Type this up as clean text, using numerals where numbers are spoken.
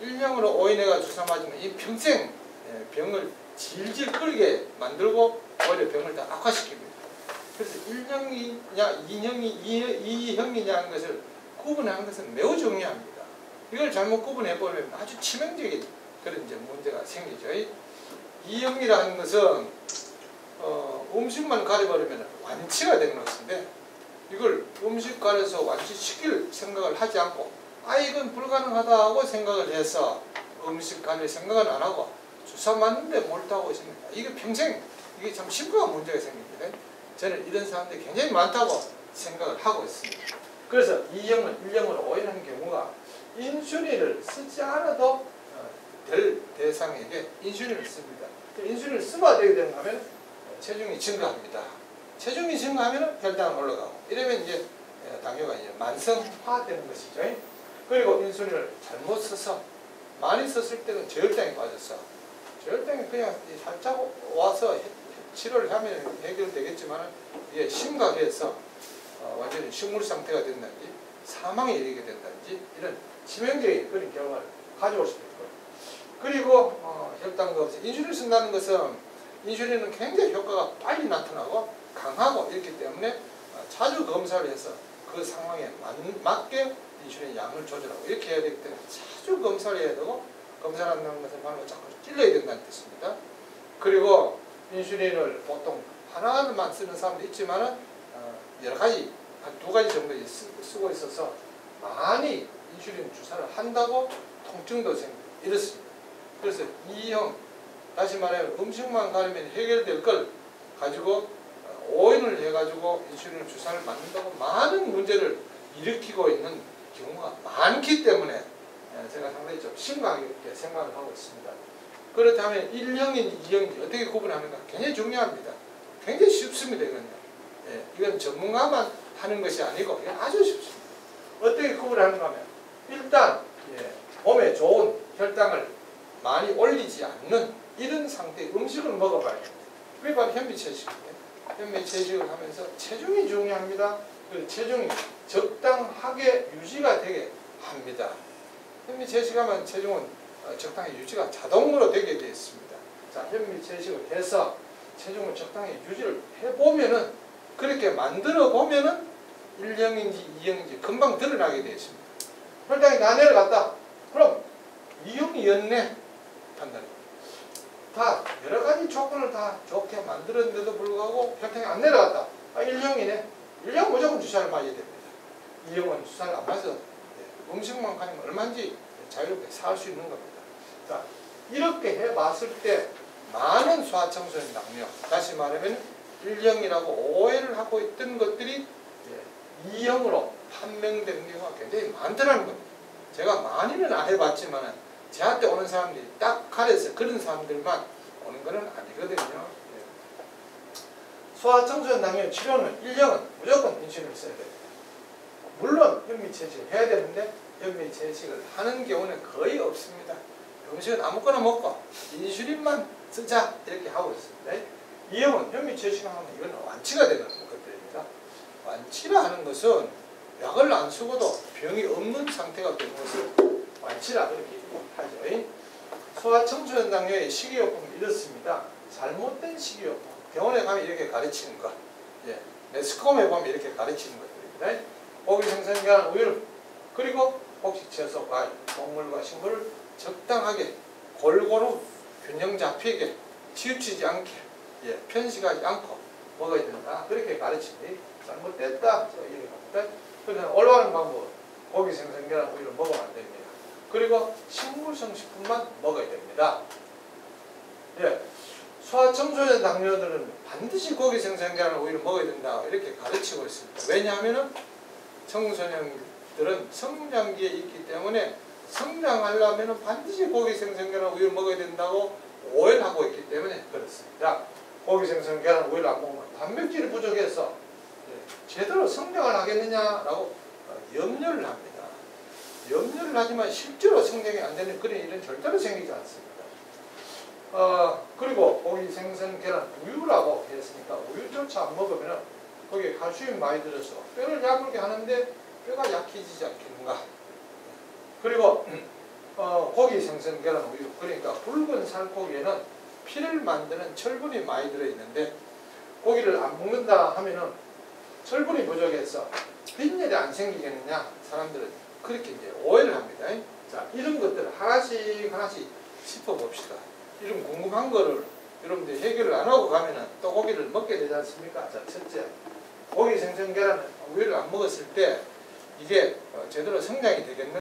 일형으로 오인해가 주사 맞으면 이 평생 병을 질질 끌게 만들고 오히려 병을 더 악화시킵니다. 그래서 1형이냐 2형이냐 하는 것을 구분하는 것은 매우 중요합니다. 이걸 잘못 구분해보면 아주 치명적인 그런 이제 문제가 생기죠. 2형이라는 것은 음식만 가려버리면 완치가 되는 것인데 이걸 음식 가려서 완치시킬 생각을 하지 않고 이건 불가능하다 하고 생각을 해서 음식 가릴 생각은 안 하고 주사 맞는데 몰두하고 있습니다. 이게 평생 이게 참 심각한 문제가 생깁니다. 저는 이런 사람들이 굉장히 많다고 생각을 하고 있습니다. 그래서 2형을 1형으로 오인하는 경우가 인슐린을 쓰지 않아도 될 대상에게 인슐린을 씁니다. 인슐린을 쓰면 어떻게 되는가 하면 체중이 증가합니다. 체중이 증가하면 혈당은 올라가고 이러면 이제 당뇨가 이제 만성화되는 것이죠. 그리고 인슐린을 잘못 써서 많이 썼을 때는 저혈당이 빠졌어. 저혈당이 그냥 살짝 와서 치료를 하면 해결되겠지만 이게 심각해서 완전히 식물 상태가 된다든지 사망에 이르게 된다든지 이런 치명적인 그런 결과를 가져올 수도 있고 그리고 혈당도 없이 인슐린을 쓴다는 것은 인슐린은 굉장히 효과가 빨리 나타나고 강하고 있기 때문에 자주 검사를 해서 그 상황에 맞게 인슐린 양을 조절하고 이렇게 해야 되기 때문에 자주 검사를 해야 되고 검사를 한다는 것은 바로 자꾸 찔러야 된다는 뜻입니다. 그리고 인슐린을 보통 하나만 쓰는 사람도 있지만은 여러 가지 한 2가지 정도 쓰고 있어서 많이 인슐린 주사를 한다고 통증도 생기고 이렇습니다. 그래서 2형 다시 말하면 음식만 가리면 해결될 걸 가지고 오인을 해가지고 인슐린 주사를 맞는다고 많은 문제를 일으키고 있는 경우가 많기 때문에 제가 상당히 좀 심각하게 생각을 하고 있습니다. 그렇다면 1형인지 2형인지 어떻게 구분하는가 굉장히 중요합니다. 굉장히 쉽습니다. 이건 전문가만 하는 것이 아니고 아주 쉽습니다. 어떻게 구분하는가 하면 일단 몸에 좋은 혈당을 많이 올리지 않는 이런 상태의 음식을 먹어봐야 됩니다. 그게 바로 현미채식입니다. 현미채식을 하면서 체중이 중요합니다. 그리고 체중이 적당하게 유지가 되게 합니다. 현미채식하면 체중은 적당히 유지가 자동으로 되게 되어 있습니다. 자, 현미채식을 해서 체중을 적당히 유지를 해보면은 그렇게 만들어 보면은 1형인지 2형인지 금방 드러나게 되어 있습니다. 혈당이 다 내려갔다. 그럼 2형이었네. 판단이. 다 여러 가지 조건을 다 좋게 만들었는데도 불구하고 혈당이 안 내려갔다. 1형이네. 1형 무조건 주사를 맞아야 됩니다. 2형은 주사를 안 맞아서 음식만 가면 얼마인지 자유롭게 살 수 있는 겁니다. 자, 이렇게 해봤을 때 많은 소아청소년 당뇨, 다시 말하면 1형이라고 오해를 하고 있던 것들이 2형으로 판명된 경우가 굉장히 많더라는 겁니다. 제가 많이는 안 해봤지만 저한테 오는 사람들이 딱 가려서 그런 사람들만 오는 것은 아니거든요. 소아청소년 당뇨 치료는 1형은 무조건 인슐린을 써야 됩니다. 물론 현미채식을 해야 되는데 현미채식을 하는 경우는 거의 없습니다. 음식은 아무거나 먹고 인슐린만 쓰자 이렇게 하고 있습니다. 2형은 현미채식을 하면 이건 완치가 되는 것들입니다. 완치라 하는 것은 약을 안 쓰고도 병이 없는 상태가 되는 것을 완치라 그렇게 하죠. 소아청소년 당뇨의 식이요법은 이렇습니다. 잘못된 식이요법. 병원에 가면 이렇게 가르치는 것. 매스컴에 보면 이렇게 가르치는 것들입니다. 고기 생선계란 우유 그리고 곡식 채소 과일 동물과 식물을 적당하게 골고루 균형 잡히게 치우치지 않게 편식하지 않고 먹어야 된다. 그렇게 가르치니 잘못됐다. 이렇게 합니다. 그래서 올바른 방법 고기 생선계란 우유를 먹으면 안 됩니다. 그리고 식물성 식품만 먹어야 됩니다. 소아청소년 당뇨들은 반드시 고기 생선계란 우유를 먹어야 된다. 이렇게 가르치고 있습니다. 왜냐하면 청소년들은 성장기에 있기 때문에 성장하려면 반드시 고기 생선계란 우유를 먹어야 된다고 오해를 하고 있기 때문에 그렇습니다. 고기 생선계란 우유를 안 먹으면 단백질이 부족해서 제대로 성장을 하겠느냐라고 염려를 합니다. 염려를 하지만 실제로 성장이 안 되는 그런 일은 절대로 생기지 않습니다. 그리고 고기 생선 계란 우유라고 했으니까 우유조차 안 먹으면 거기에 칼슘이 많이 들어서 뼈를 약물게 하는데 뼈가 약해지지 않겠는가. 그리고 고기 생선 계란 우유. 그러니까 붉은 살코기에는 피를 만드는 철분이 많이 들어있는데 고기를 안 먹는다 하면은 철분이 부족해서 빈혈이 안 생기겠느냐, 사람들은 그렇게 이제 오해를 합니다. 자, 이런 것들을 하나씩 하나씩 짚어봅시다. 이런 궁금한 거를 여러분들이 해결을 안 하고 가면은 또 고기를 먹게 되지 않습니까? 자, 첫째, 고기 생선 계란 우유를 안 먹었을 때 이게 제대로 성장이 되겠는가?